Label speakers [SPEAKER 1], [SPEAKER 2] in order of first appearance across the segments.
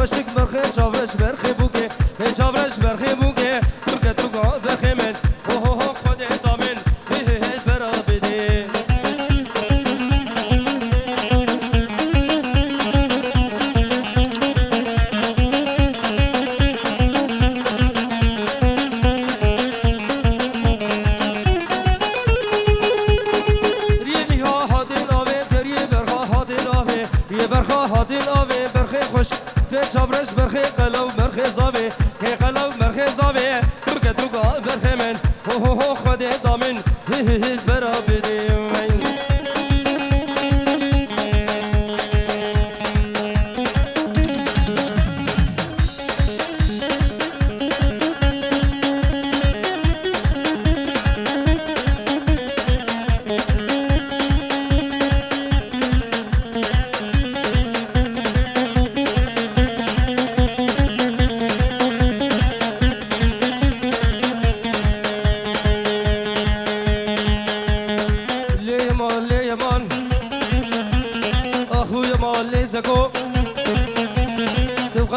[SPEAKER 1] خوشک برخی چاورش برخی بوکه چاورش برخی بوکه ترکه ترکا برخی من خود دامن برا بده چاورش برخی قلو برخی زاوی که قلو برخی زاوی ترکه ترکا برخی من خود دامن برا بده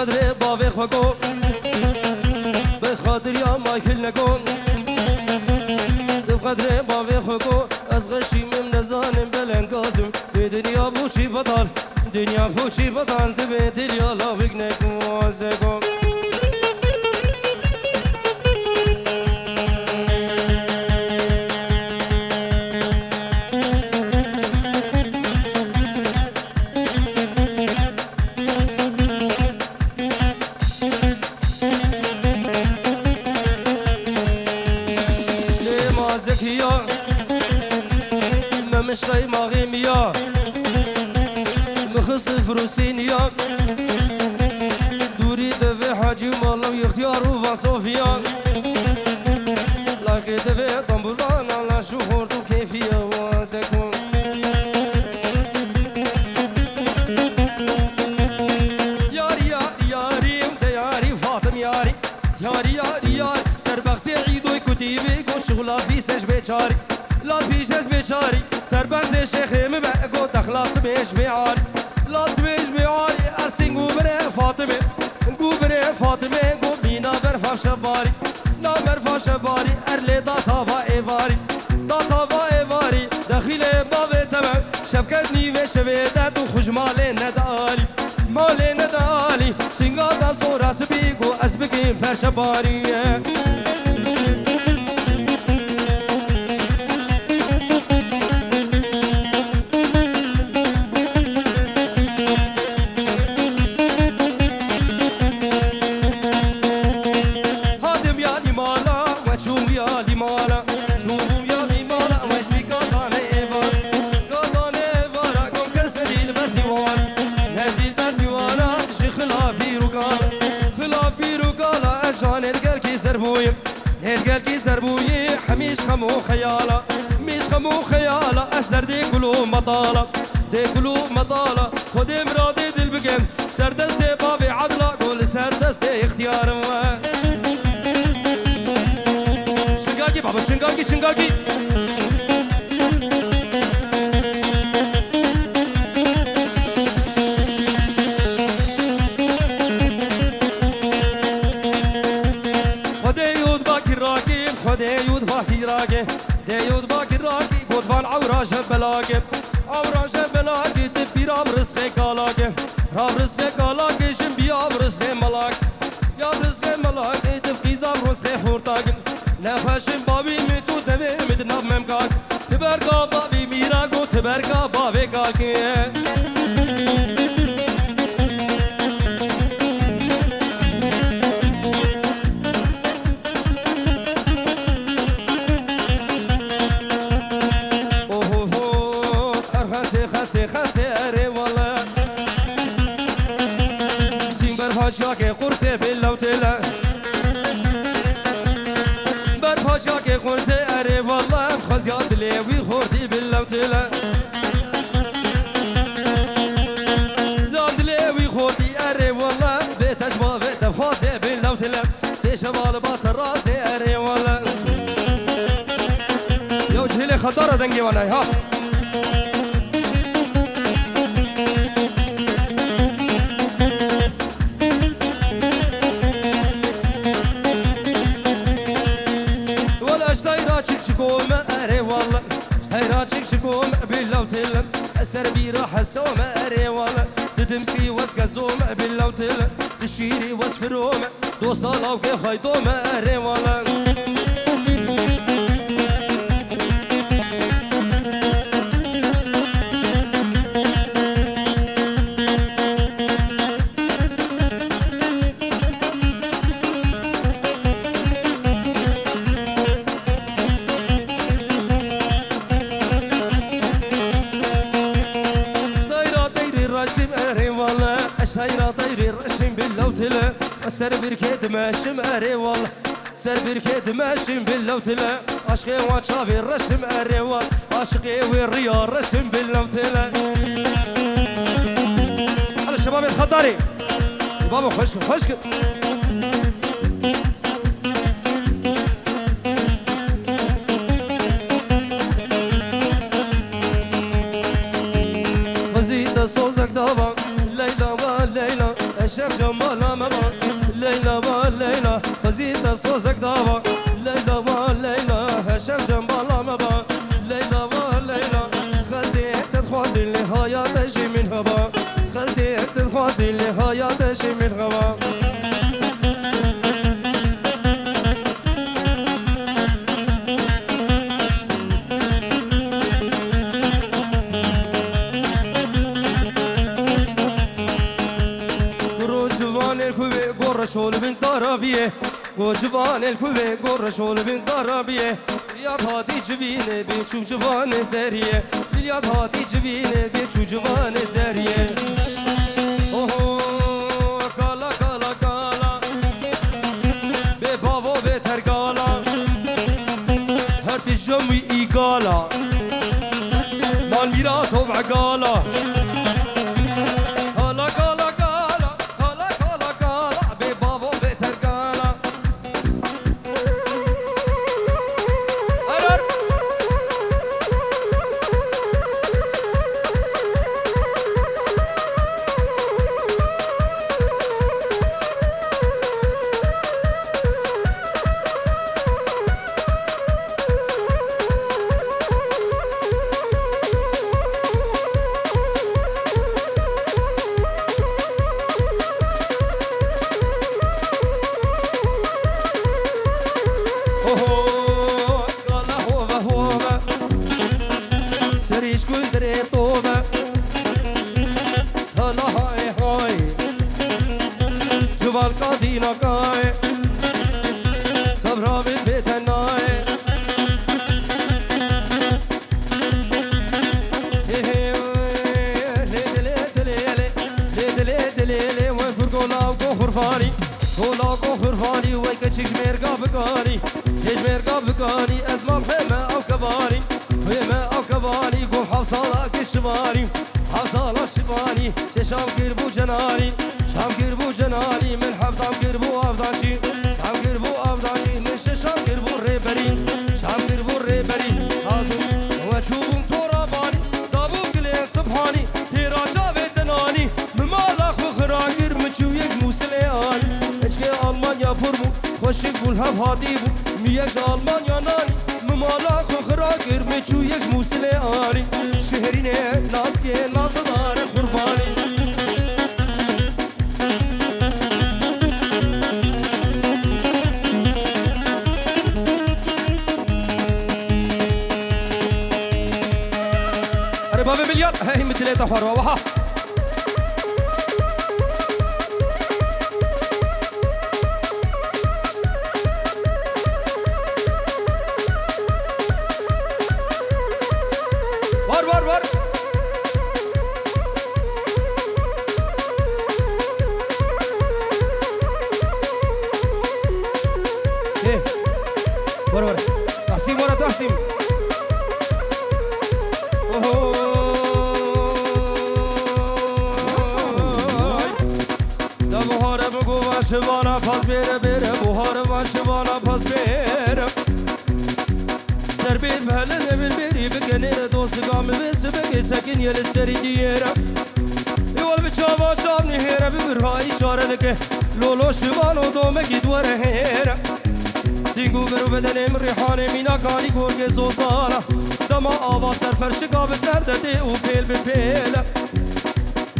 [SPEAKER 1] قدر باوی خوگو به خاطر یا مایکل نکن قدر باوی خوگو از غشیمم نزانم بلنگازم به دنیا بوشی بطال دنیا بوشی بطال تو به دنیا لاوک نکوازگو مشقي ماغيميا مخص فروسينيا دوري دفي حاجي مالو يختيار وصوفيا لاقي دفي طنبوران على شهور كيفية واسكون ياري ياري ياري انت ياري فاطم ياري ياري ياري ياري سربختي عيدوي كتيبي كو شغلا في سج بيچاري لا فيش بيشاري سربند شيخي مبقو تخلص بيش بيعاري لاس بيش بيعاري ارسين قوبري فاطمة قوبري فاطمة قوبينا برفا شباري نا برفا شباري ارلي دا طابا ايفاري دا طابا ايفاري دخيلي بابي تمام شبكتني وشبيدت وخش مالي ندالي مالي ندالي سنگا دا صورة سبيقو اسبقين پر شباري حميش خمو خيالة ميش خمو خيالة أشدر دي كلو مطالة دي كلو مطالة خدي مرادي دل بقم سردسي بابي عدلا قول سردسي اختيار شنقاقي بابا شنقاقي شنقاقي ديود باكي راكي قطفان عوراش بلاكي عوراش بلاكي تبي راب رزقي كالاكي راب رزقي كالاكي شنبي راب رزقي ملاك يا رزقي ملاك تبقي زاب رزقي حورتاك نفشن بابي ميتو دمي مدناب ممكاك تبرقا بابي ميراكو تبرقا بابي كاكي خسي أري والله سين برهاشاكي قرصي باللوتلا برهاشاكي قرصي أري والله خزيات ليوي خورتي باللوتلا زاد ليوي خورتي أري والله بيتش ما بيت بخاصي باللوتلا سي شمال بات الراسي أري والله يو جهلي خطارة دنجي وانا ها سر بيرا حسومة أريوالا تدمسي واسكزومة باللوتلة تشيري واسفرومة دوصالا وكي خيطومة أريوالا سيرا طيري رشم باللوتلة سر بركيت ماشم أري والله سر بركيت ماشم باللوتلة عشقي وشافي رشم أري والله عشقي والرياض رشم باللوتلة هذا الشباب الخضري بابا خشك خشك وزيد صوزك دابا شيخ جمال مبا ليلى والليلى وزيد صوزك دابا ليلى والليلى شيخ جمال مبا ليلى والليلى خليك تخوازي اللي هيا تجي من هوا خليك تخوازي اللي هيا تجي من هوا شول بنت عربية وجبان الكوبي قرر شول بنت عربية الياد هادي جبينة بيشوف جبان سارية الياد هادي جبينة بيشوف جبان سارية اوه كالا كالا كالا ببابو بترقالا هرت الجمي إيقالا مال ميراتو بعقالا شام قربو جناري شام قربو جناري من حفظام قربو أفضاشي شام قربو أفضاشي من شام قربو الريبري شام قربو الريبري هاتو وشوفهم توراباني دابو قلين سبحاني تيرا جابي دناني ممالخ وخراقر مجو يجمو سلياني اشكي ألمانيا برمو خوشك بولهف هاتيبو ميج ألمانيا ناني ممالخ وخراقر مجو يجمو سلياني شهريني ناسكي ناسدار قرباني بابا مليار هي مثل ثلاثة فروة وها وار وار وار ايه وار وار تحسين ورا تحسين شوانا پاس بره بره بوهار وان شوانا پاس بره سر بیر محله نبیل بری بکنه دوست گام بس بگی سکین یل سری دیره ایوال بچاوا چاب نهره ببرها اشاره دکه لولو شوانو دومه گی دوره هره سینگو برو بدنم ریحانه مینا کانی گرگ زوزانه دما آوا سر فرشگا به سر داده و پیل به پیل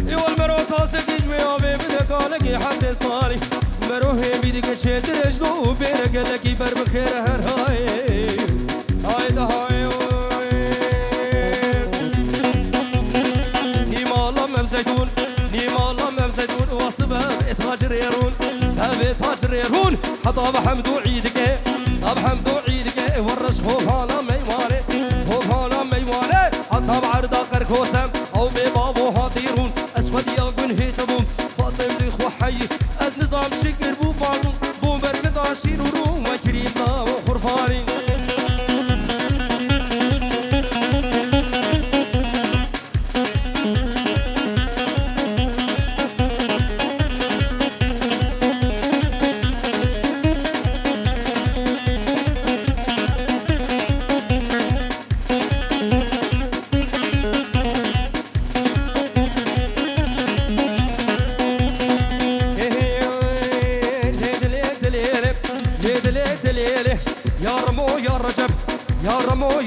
[SPEAKER 1] ایوال مرو تاسه کش می آبه بده کالگی حد سالی مرو همی دیگه چه درش دو بیره گلگی بر بخیر هر های های ده های نیمالا ممزدون نیمالا ممزدون واصبه اتهاج ريرون هذا تاج ريرون حطا بحمدو عيدك بحمدو عيدك ورش خوفانا ميواني خوفانا ميواني حطا بعرضا قركوسم او ببابو هاتيرون اسود يغن هيتبون فاطم لي خو حي النظام شكر بو فاضون بو بركض عشير وروم وكريمنا وخرفاني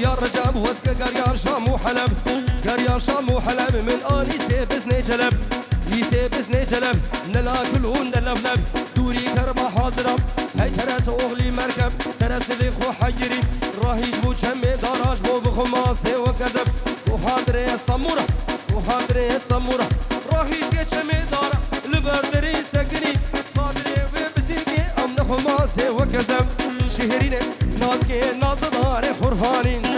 [SPEAKER 1] يا رجب وزك قريان شام وحلب قريان شام وحلب من آني سيبزني جلب يسيبزني جلب نلاكلون نلفلب دوري كرما حاضرة هاي ترس أغلي مركب ترس لي خو حجري راهيش بو جمي داراج بو بخماسي وكذب وحاضري الصمورة وحاضري الصمورة راهيش جمي دارا لبردري سكري قادري وبزيكي أمن خماسي وكذب شهرين نازكي نازدار خرفاني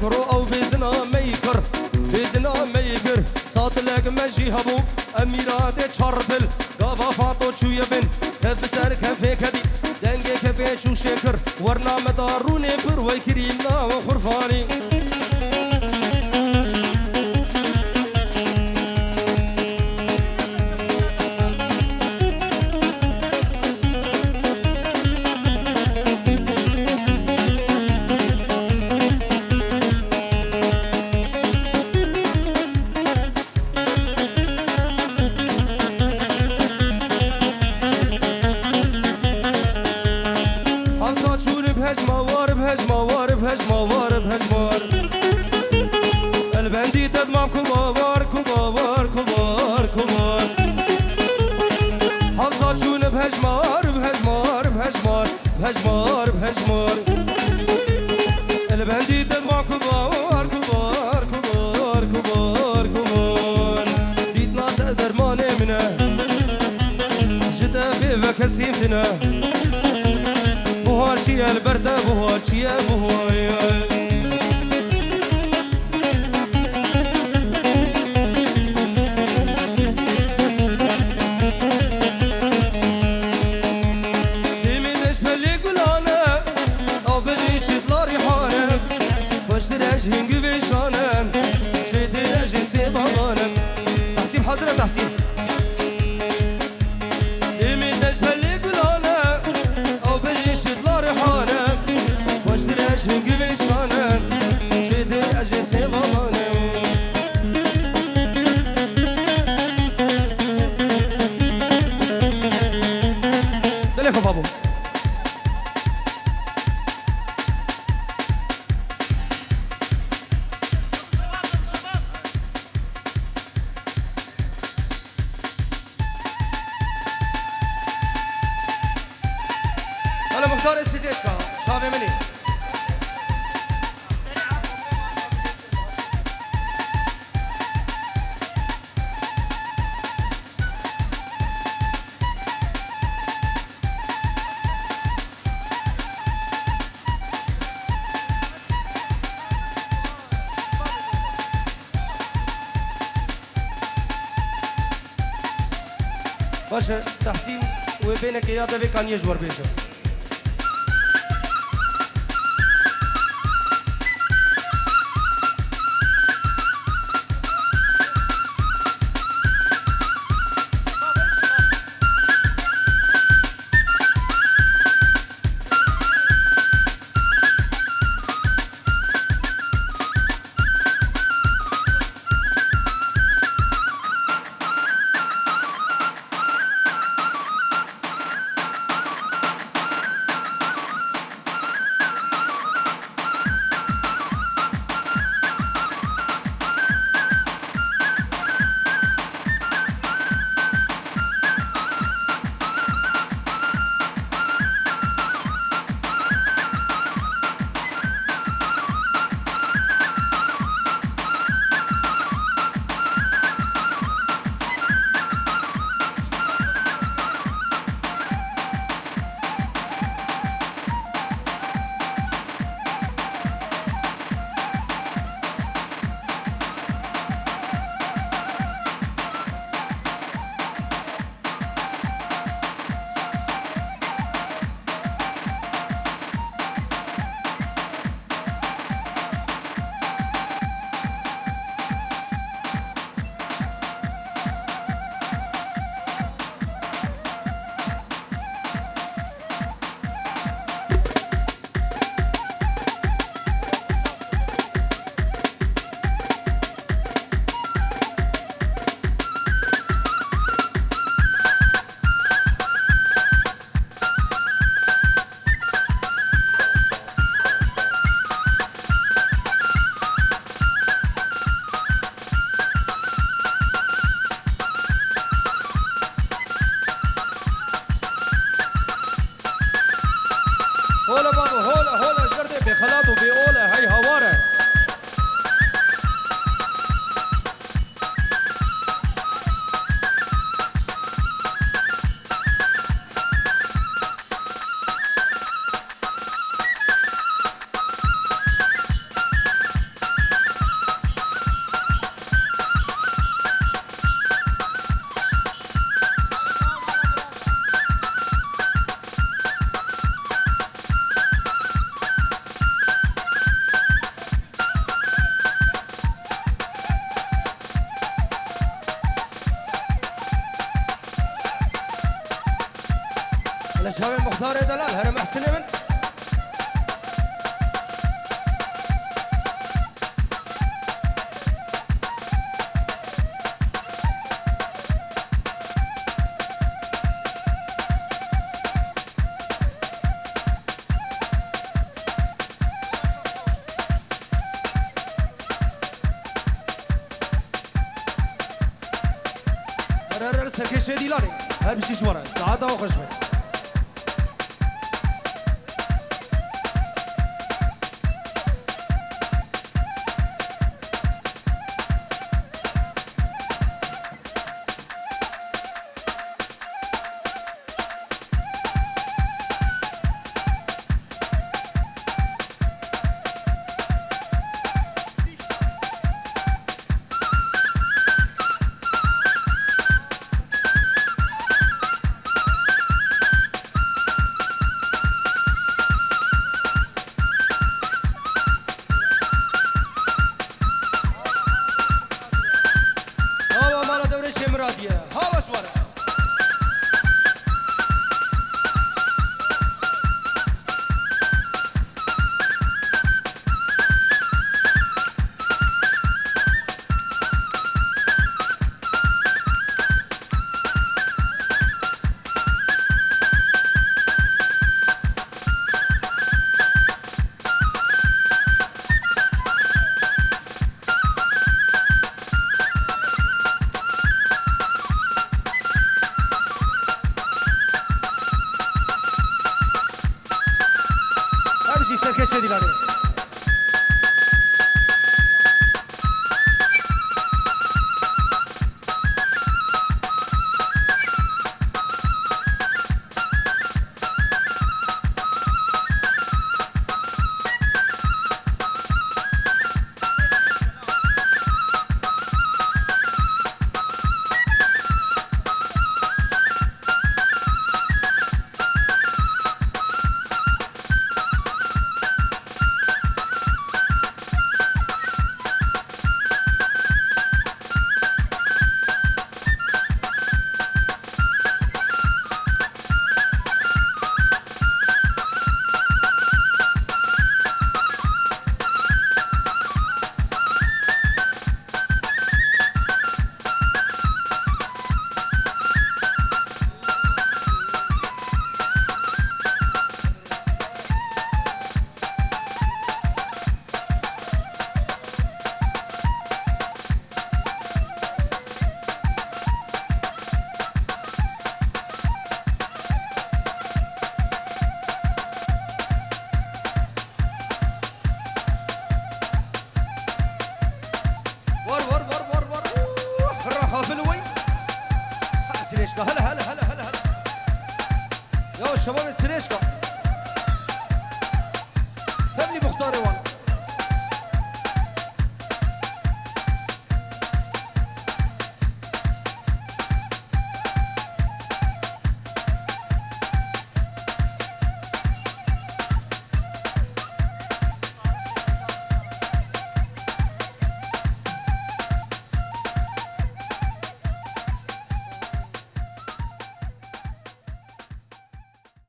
[SPEAKER 1] كرو او بزنا ميكر بزنا ميكر ساتلك مجي هبو اميرات چارتل غافا فاتو چو يبن هد سر كفي كدي دنگه كفي شو شكر ورنا مداروني پر وي كريمنا وخرفاني البندي تدمع كبار كبار كبار كبار حفصة شون بهجمار بهجمار بهجمار بهجمار بهجمار البندي تدمع كبار كبار كبار كبار كبار ديتنا تقدر ماني منه جدا في وكسيمتنا بوهار شيا البردة بوهار شيا بوهار حاضر تحسين يمين تجبل قلانا او بجيش يطلع ريحانا واش دراج هنقي بيشانا شدر اجي سيبانا دليكم بابو أنا مختار السجيشكا شافي مني باشه تحسین و بینك يا دبي كان يجبر بيشه هولا بابا هولا هولا جردي بخلاط وبيقولها هي هوارة الشباب مختار دلال هرم محسن من هرر سركش ديلاني هل بشيش ورا سعادة وخشمة سريشكا هلا هلا هلا هلا هلا يا شباب سريشكا هبلي مختار وانا